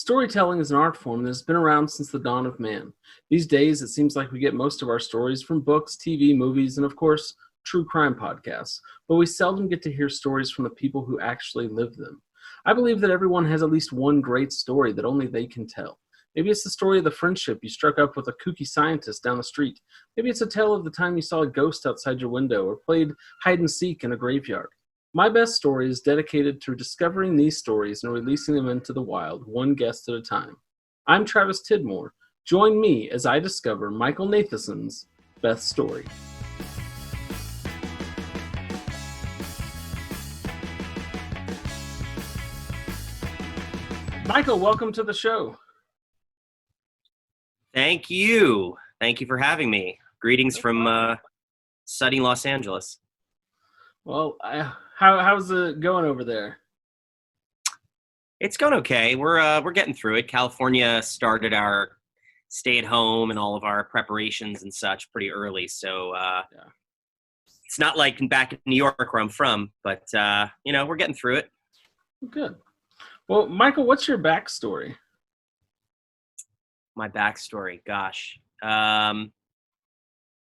Storytelling is an art form that has been around since the dawn of man. These days, it seems like we get most of our stories from books, TV, movies, and of course, true crime podcasts, but we seldom get to hear stories from the people who actually live them. I believe that everyone has at least one great story that only they can tell. Maybe it's the story of the friendship you struck up with a kooky scientist down the street. Maybe it's a tale of the time you saw a ghost outside your window or played hide and seek in a graveyard. My best story is dedicated to discovering these stories and releasing them into the wild, one guest at a time. I'm Travis Tidmore. Join me as I discover Michael Nathanson's best story. Michael, welcome to the show. Thank you. Thank you for having me. Greetings from sunny Los Angeles. Well, how's it going over there? It's going okay. We're getting through it. California started our stay at home and all of our preparations and such pretty early, so It's not like back in New York where I'm from, but we're getting through it. Good. Well, Michael, what's your backstory? My backstory, gosh,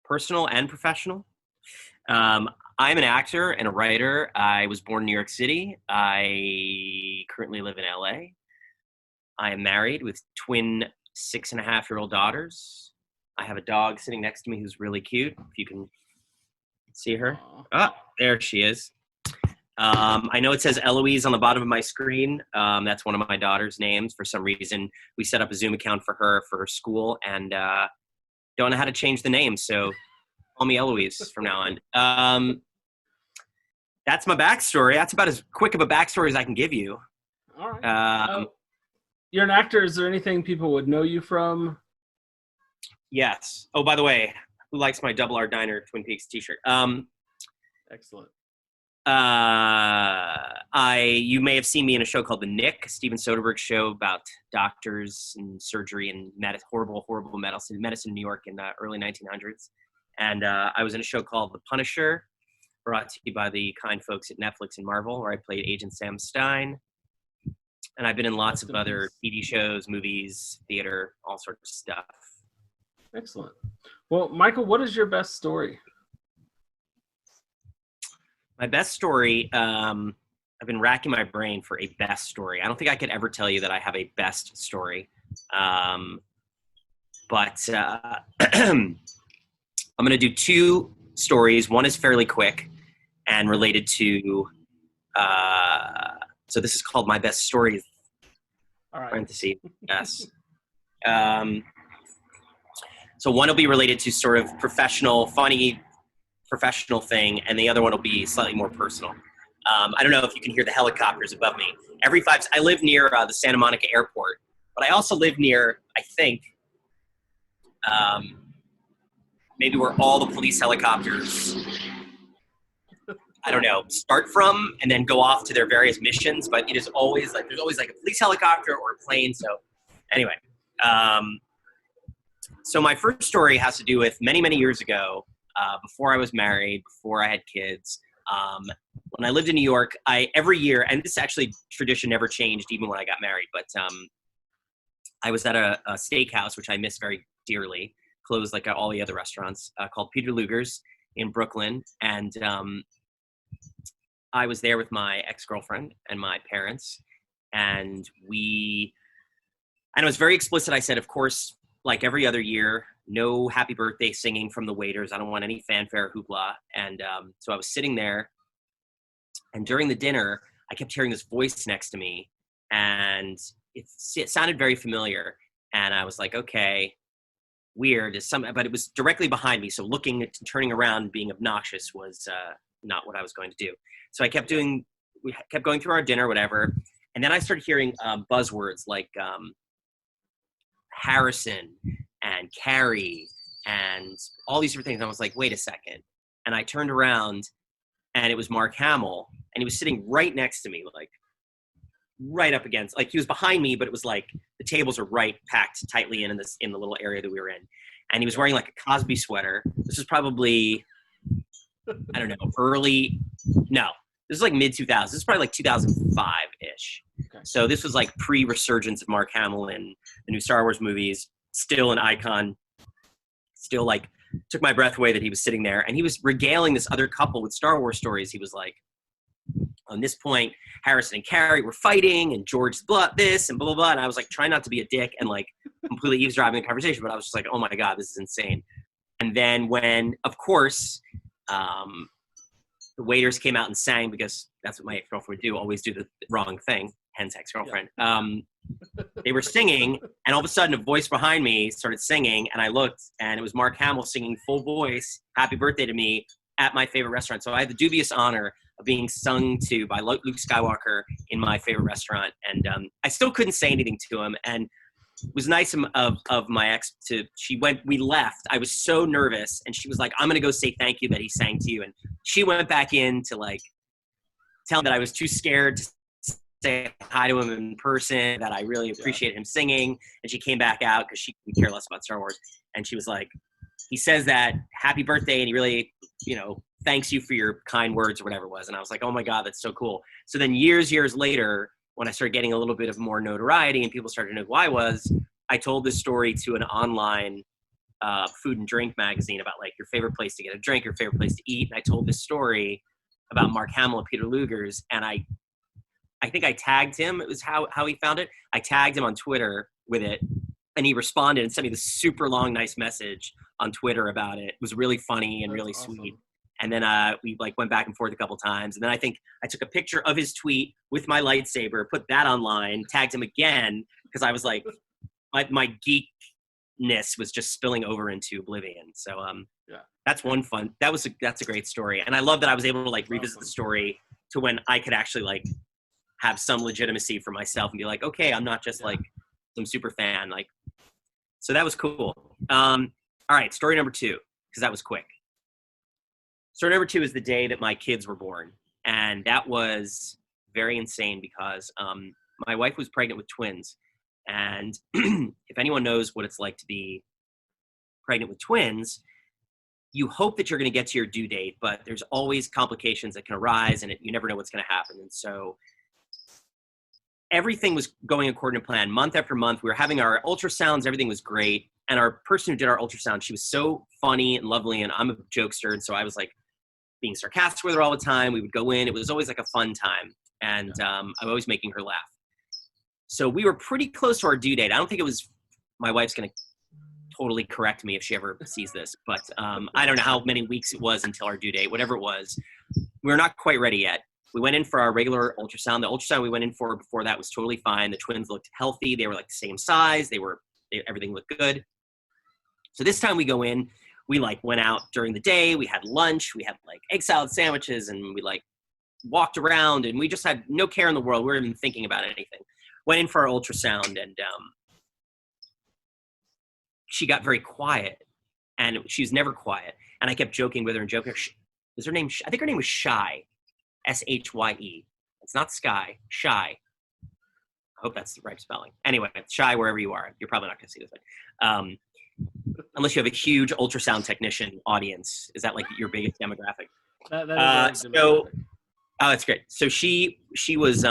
personal and professional. I'm an actor and a writer. I was born in New York City. I currently live in LA. I am married with twin 6.5-year-old daughters. I have a dog sitting next to me who's really cute. If you can see her. Ah, there she is. I know it says Eloise on the bottom of my screen. That's one of my daughter's names. For some reason, we set up a Zoom account for her school and don't know how to change the name. So call me Eloise from now on. That's my backstory. That's about as quick of a backstory as I can give you. All right. You're an actor. Is there anything people would know you from? Yes. Oh, by the way, who likes my Double R Diner Twin Peaks t-shirt? Excellent. You may have seen me in a show called The Knick, Steven Soderbergh show about doctors and surgery and horrible medicine in New York in the early 1900s. And I was in a show called The Punisher, brought to you by the kind folks at Netflix and Marvel, where I played Agent Sam Stein. And I've been in lots of other TV shows, movies, theater, all sorts of stuff. Excellent. Well, Michael, what is your best story? My best story, I've been racking my brain for a best story. I don't think I could ever tell you that I have a best story. But I'm going to do two stories. One is fairly quick and related to, so this is called My Best Story. All right. Parentheses, yes. So one will be related to sort of funny professional thing, and the other one will be slightly more personal. I don't know if you can hear the helicopters above me. I live near the Santa Monica airport, but I also live near, I think, maybe where all the police helicopters, I don't know, start from and then go off to their various missions. But it is always there's always a police helicopter or a plane. So anyway, so my first story has to do with many, many years ago, before I was married, before I had kids. When I lived in New York, every year, and this actually tradition never changed even when I got married, but I was at a steakhouse, which I miss very dearly, closed like all the other restaurants, called Peter Luger's in Brooklyn. And I was there with my ex-girlfriend and my parents. And it was very explicit. I said, of course, like every other year, no happy birthday singing from the waiters. I don't want any fanfare hoopla. And so I was sitting there, and during the dinner, I kept hearing this voice next to me, and it sounded very familiar. And I was like, okay, weird. But it was directly behind me. So turning around, being obnoxious was not what I was going to do. So we kept going through our dinner, whatever. And then I started hearing buzzwords like Harrison and Carrie and all these different things. And I was like, wait a second. And I turned around, and it was Mark Hamill, and he was sitting right next to me, like right up against, like he was behind me, but it was like the tables are right packed tightly in the little area that we were in. And he was wearing like a Cosby sweater. This was probably, I don't know, This is like mid 2000s. This is probably like 2005-ish. Okay. So this was like pre-resurgence of Mark Hamill in the new Star Wars movies. Still an icon. Still like took my breath away that he was sitting there, and he was regaling this other couple with Star Wars stories. He was like, on this point, Harrison and Carrie were fighting, and George's blood this and blah blah blah. And I was like trying not to be a dick and like completely eavesdropping the conversation, but I was just like, oh my god, this is insane. And then when, of course, the waiters came out and sang, because that's what my ex-girlfriend would do, always do the wrong thing, hence ex-girlfriend. Yeah. They were singing, and all of a sudden a voice behind me started singing, and I looked, and it was Mark Hamill singing full voice, Happy Birthday to me, at my favorite restaurant. So I had the dubious honor of being sung to by Luke Skywalker in my favorite restaurant. And I still couldn't say anything to him. And it was nice of my ex we left. I was so nervous. And she was like, I'm going to go say thank you that he sang to you. And she went back in to like tell him that I was too scared to say hi to him in person, that I really appreciated him singing. And she came back out because she could care less about Star Wars. And she was like, he says that happy birthday, and he really, thanks you for your kind words or whatever it was. And I was like, oh my God, that's so cool. So then years later, when I started getting a little bit of more notoriety and people started to know who I was, I told this story to an online food and drink magazine about like your favorite place to get a drink, your favorite place to eat. And I told this story about Mark Hamill and Peter Luger's. And I think I tagged him. It was how he found it. I tagged him on Twitter with it. And he responded and sent me this super long, nice message on Twitter about it. It was really funny and really sweet. And then we like went back and forth a couple times. And then I think I took a picture of his tweet with my lightsaber, put that online, tagged him again, because I was like, my geekness was just spilling over into oblivion. So that's one fun. That's a great story. And I love that I was able to like revisit the story to when I could actually like have some legitimacy for myself and be like, okay, I'm not just like some super fan. Like, so that was cool. All right, story number 2, because that was quick. Story number 2 is the day that my kids were born. And that was very insane because my wife was pregnant with twins. And if anyone knows what it's like to be pregnant with twins, you hope that you're going to get to your due date, but there's always complications that can arise, and you never know what's going to happen. And so everything was going according to plan. Month after month, we were having our ultrasounds. Everything was great. And our person who did our ultrasound, she was so funny and lovely, and I'm a jokester, and so I was like being sarcastic with her all the time. We would go in. It was always like a fun time, and I'm always making her laugh. So we were pretty close to our due date. I don't think it was – my wife's going to totally correct me if she ever sees this, but I don't know how many weeks it was until our due date. Whatever it was, we were not quite ready yet. We went in for our regular ultrasound. The ultrasound we went in for before that was totally fine. The twins looked healthy. They were like the same size. Everything looked good. So this time we go in, we like went out during the day. We had lunch. We had like egg salad sandwiches, and we like walked around, and we just had no care in the world. We weren't even thinking about anything. Went in for our ultrasound, and she got very quiet, and she was never quiet. And I kept joking with her and joking. Was her name? I think her name was Shy. S-H-Y-E. It's not Sky. Shy. I hope that's the right spelling. Anyway, Shy wherever you are. You're probably not going to see this one. Unless you have a huge ultrasound technician audience. Is that like your biggest demographic? That is oh, that's great. So she was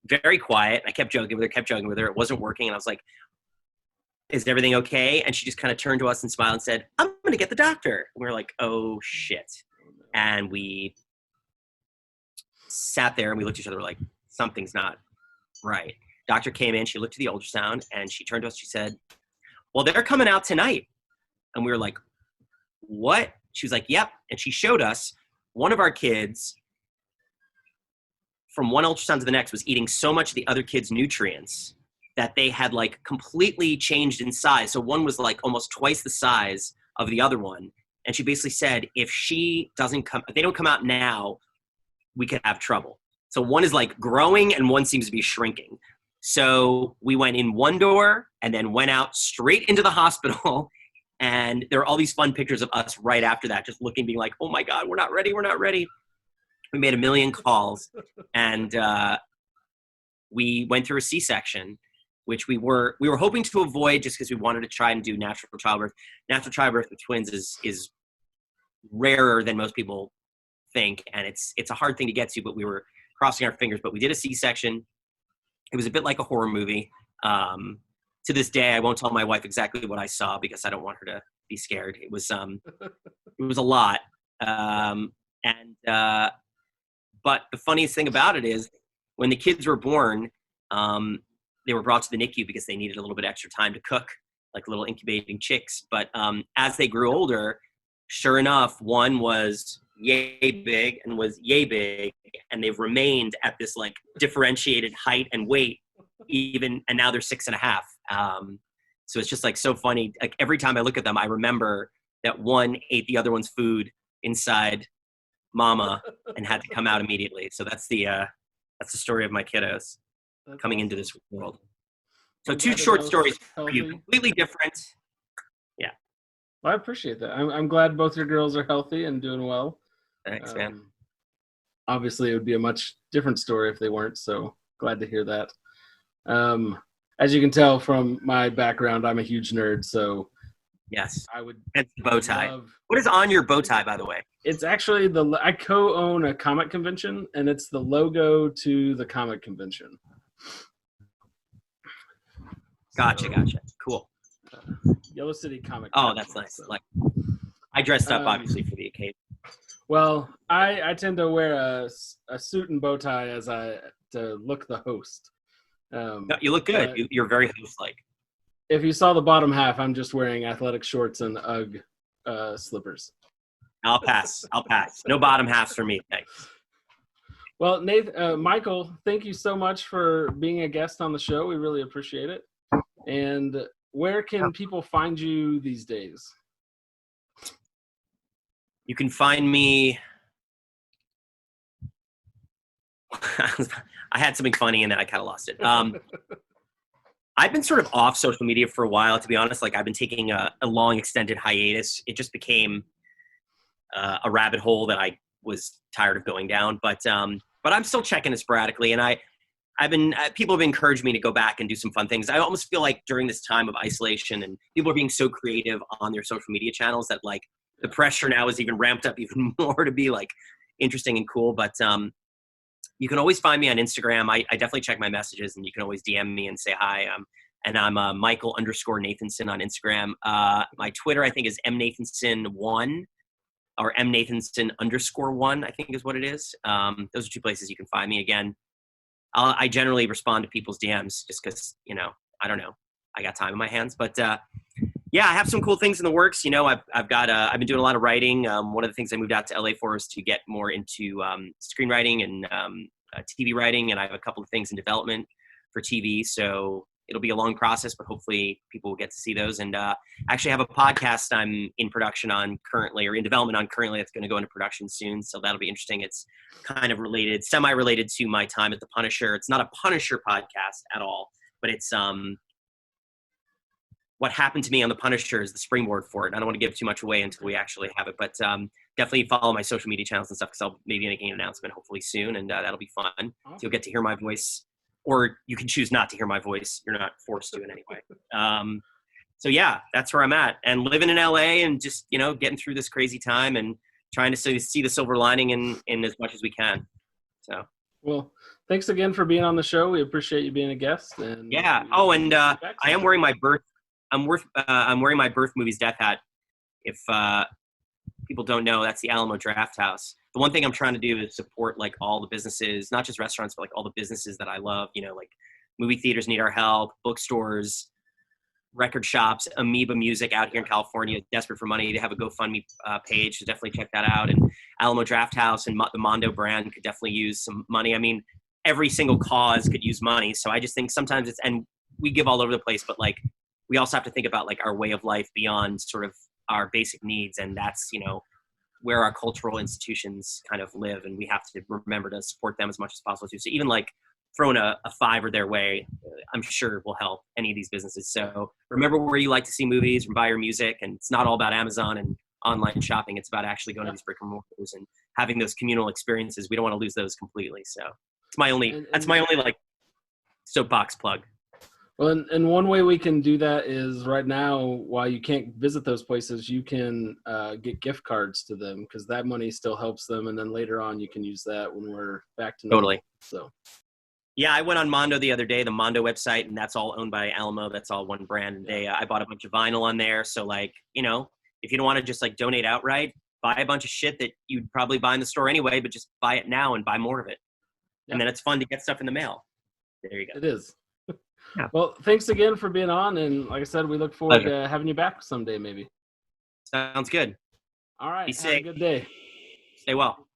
very quiet. I kept joking with her. It wasn't working. And I was like, is everything okay? And she just kind of turned to us and smiled and said, I'm going to get the doctor. And we were like, oh, shit. And we sat there and we looked at each other like, something's not right. Doctor came in, she looked at the ultrasound, and she turned to us, she said, well, they're coming out tonight. And we were like, what? She was like, yep. And she showed us one of our kids from one ultrasound to the next was eating so much of the other kid's nutrients that they had like completely changed in size. So one was like almost twice the size of the other one. And she basically said, if they don't come out now, we could have trouble. So one is like growing and one seems to be shrinking. So we went in one door and then went out straight into the hospital. And there are all these fun pictures of us right after that, just looking, being like, oh my God, we're not ready. We made a million calls, and we went through a C-section, which we were hoping to avoid just because we wanted to try and do natural childbirth. Natural childbirth with twins is rarer than most people think, and it's a hard thing to get to, but we were crossing our fingers. But we did a C-section. It was a bit like a horror movie. To this day, I won't tell my wife exactly what I saw because I don't want her to be scared. It was a lot. But the funniest thing about it is when the kids were born, they were brought to the NICU because they needed a little bit extra time to cook, like little incubating chicks. But as they grew older, sure enough, one was yay big and was yay big, and they've remained at this like differentiated height and weight even, and now they're 6.5. So it's just like so funny. Like every time I look at them, I remember that one ate the other one's food inside mama and had to come out immediately. So that's the story of my kiddos coming into this world. So two short stories for you, completely different. Yeah. Well, I appreciate that. I'm glad both your girls are healthy and doing well. Thanks, man. Obviously, it would be a much different story if they weren't, so glad to hear that. As you can tell from my background, I'm a huge nerd, so yes, I would. It's the bow tie. What is on your bow tie, by the way? It's actually I co-own a comic convention, and it's the logo to the comic convention. Gotcha. Cool. Yellow City Comic. Oh, that's nice. So. Like, I dressed up obviously for the occasion. Well, I tend to wear a suit and bow tie to look the host. No, you look good. You're very host-like. If you saw the bottom half, I'm just wearing athletic shorts and UGG slippers. I'll pass. No bottom halves for me. Thanks. Well, Michael, thank you so much for being a guest on the show. We really appreciate it. And where can people find you these days? You can find me. I had something funny and then I kind of lost it. I've been sort of off social media for a while, to be honest. Like I've been taking a long extended hiatus. It just became a rabbit hole that I was tired of going down. But I'm still checking it sporadically, and people have encouraged me to go back and do some fun things. I almost feel like during this time of isolation and people are being so creative on their social media channels that like the pressure now is even ramped up even more to be like interesting and cool. But you can always find me on Instagram. I definitely check my messages, and you can always DM me and say hi. And I'm Michael_Nathanson on Instagram. My Twitter, I think, is mnathanson1 or mnathanson_1, I think is what it is. Those are two places you can find me. Again, I generally respond to people's DMs just because, I don't know, I got time in my hands. But yeah, I have some cool things in the works. I've been doing a lot of writing. One of the things I moved out to LA for is to get more into screenwriting and TV writing, and I have a couple of things in development for TV. So it'll be a long process, but hopefully people will get to see those. And actually have a podcast I'm in production on currently, or in development on currently, that's going to go into production soon. So that'll be interesting. It's kind of semi-related to my time at The Punisher. It's not a Punisher podcast at all, but it's what happened to me on The Punisher is the springboard for it. I don't want to give too much away until we actually have it, but definitely follow my social media channels and stuff, because I'll maybe making an announcement hopefully soon, and that'll be fun. Awesome. So you'll get to hear my voice, or you can choose not to hear my voice. You're not forced to in any way. So yeah, that's where I'm at, and living in LA and just, getting through this crazy time and trying to see the silver lining in as much as we can. So. Well, thanks again for being on the show. We appreciate you being a guest. And yeah. Oh, and I am wearing my birth. I'm wearing my birth movie's death hat. If people don't know, that's the Alamo Draft House. The one thing I'm trying to do is support like all the businesses, not just restaurants, but like all the businesses that I love. Like movie theaters need our help, bookstores, record shops, Amoeba Music out here in California, desperate for money. They have a GoFundMe page, so definitely check that out. And Alamo Draft House and the Mondo brand could definitely use some money. I mean, every single cause could use money. So I just think sometimes and we give all over the place, but like we also have to think about like our way of life beyond sort of our basic needs. And that's, where our cultural institutions kind of live. And we have to remember to support them as much as possible too. So even like throwing a $5 their way, I'm sure will help any of these businesses. So remember where you like to see movies and buy your music. And it's not all about Amazon and online shopping. It's about actually going to these brick and mortars and having those communal experiences. We don't want to lose those completely. So it's my only like soapbox plug. Well, and one way we can do that is right now, while you can't visit those places, you can get gift cards to them because that money still helps them. And then later on, you can use that when we're back to normal. Totally. So, yeah, I went on Mondo the other day, the Mondo website, and that's all owned by Alamo. That's all one brand. And I bought a bunch of vinyl on there. So, like, you know, if you don't want to just like donate outright, buy a bunch of shit that you'd probably buy in the store anyway, but just buy it now and buy more of it. Yeah. And then it's fun to get stuff in the mail. There you go. It is. Yeah. Well, thanks again for being on. And like I said, we look forward to having you back someday, maybe. Sounds good. All right. Be safe. Have a good day. Stay well.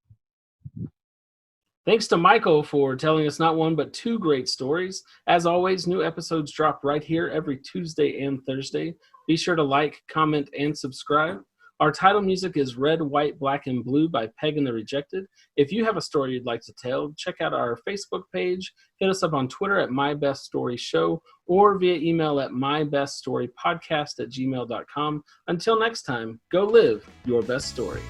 Thanks to Michael for telling us not one, but two great stories. As always, new episodes drop right here every Tuesday and Thursday. Be sure to like, comment, and subscribe. Our title music is Red, White, Black, and Blue by Peg and the Rejected. If you have a story you'd like to tell, check out our Facebook page, hit us up on Twitter at MyBestStoryShow, or via email at mybeststorypodcast@gmail.com. Until next time, go live your best story.